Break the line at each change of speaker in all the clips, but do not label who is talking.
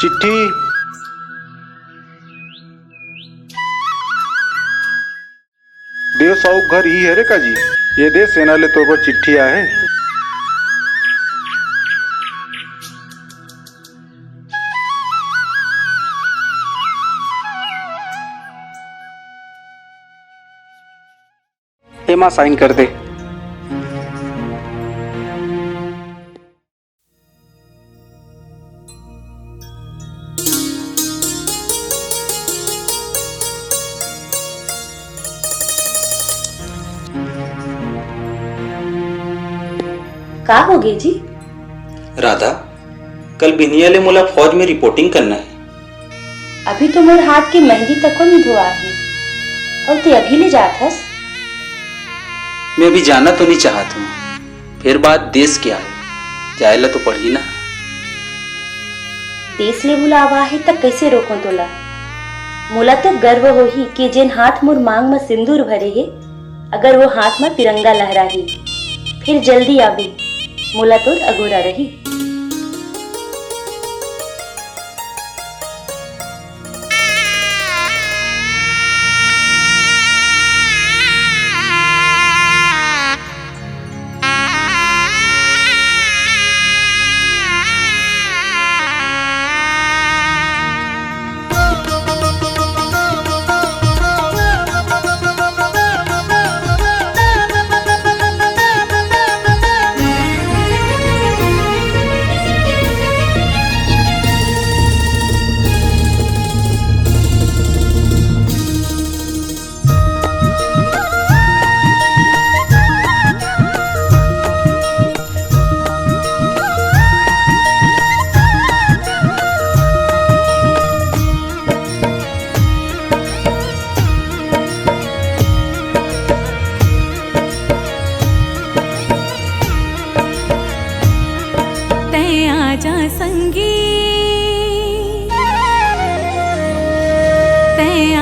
चिट्ठी। देव साहू घर ही है रे काजी। ये दे सेना ले तो पर चिट्ठी आहे। हेमा साइन कर दे।
का हो गई जी?
राधा, कल बिनिया ले मोला फौज में रिपोर्टिंग करना है।
अभी तो मोर हाथ की मेहंदी तको नहीं धोआ है और ते अभी ले जात हस।
मैं अभी जाना तो नहीं चाहता हूँ, फिर बात देश क्या है, जायला तो पड़ी ना।
देश ले बुलावा है तब कैसे रोको तोला? मोला तो गर्व हो ही कि जिन हाथ मोर मांग में सिंदूर भरे है, अगर वो हाथ में तिरंगा लहरा ही, फिर जल्दी आवे मोला तो अगोरा रही।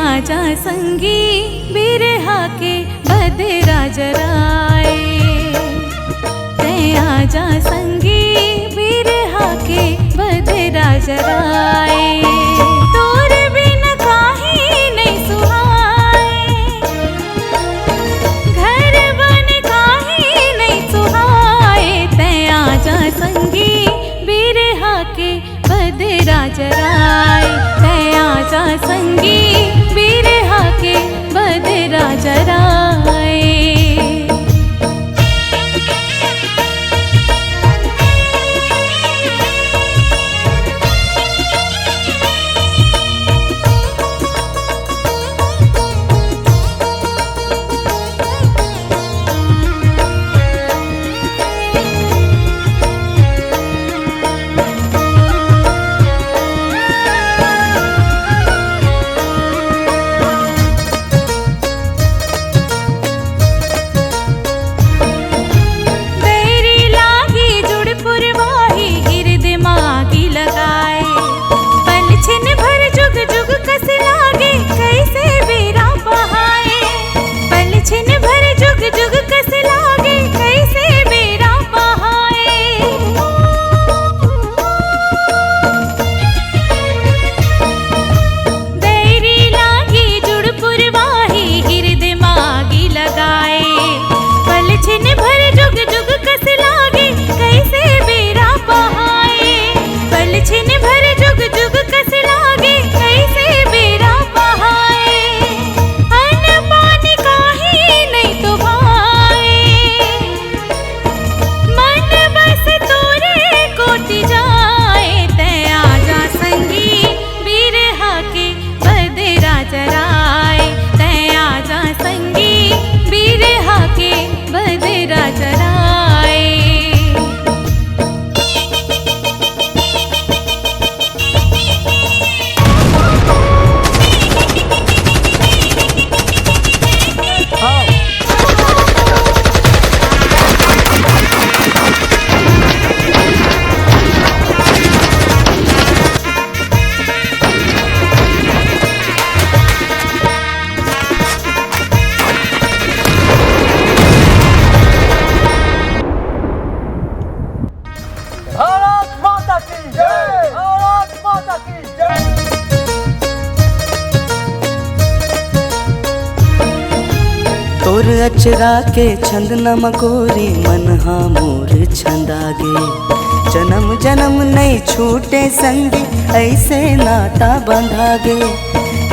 आजा संगी बिरहा के बदरा जराए, आजा संगी बिरहा के बदरा जराए। तोर बिन काहे नहीं सुहाए, घर बन काहे नहीं सुहाए। आजा संगी बिरहा के बदरा जराए, आजा संगी बिरहा के बदरा जराए।
अचरा के छंद न मगोरी मन हा मोर छंदागे। जन्म जन्म नहीं छूटे संगी ऐसे नाता बंधागे।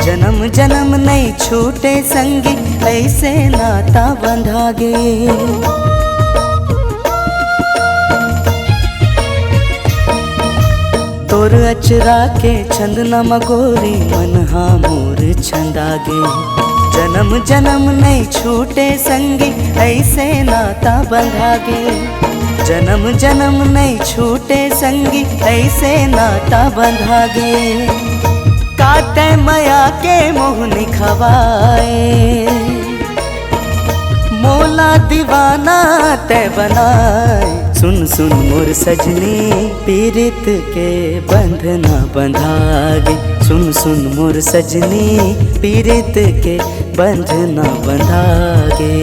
जन्म जन्म नहीं छूटे संगी ऐसे नाता बंधागे। तोर अचरा के छंद न मगोरी मन हा मोर छंदागे। जन्म जन्म नहीं छूटे संगी ऐसे नाता बंधागे। जन्म जन्म नहीं छूटे संगी ऐसे नाता बंधागे। काटे माया के मोह निखवाए मोला दीवाना ते बनाए। सुन सुन मोर सजनी पीरित के बंधना बंधागे। सुन सुन मोर सजनी पीरित के बंधना बंधागे।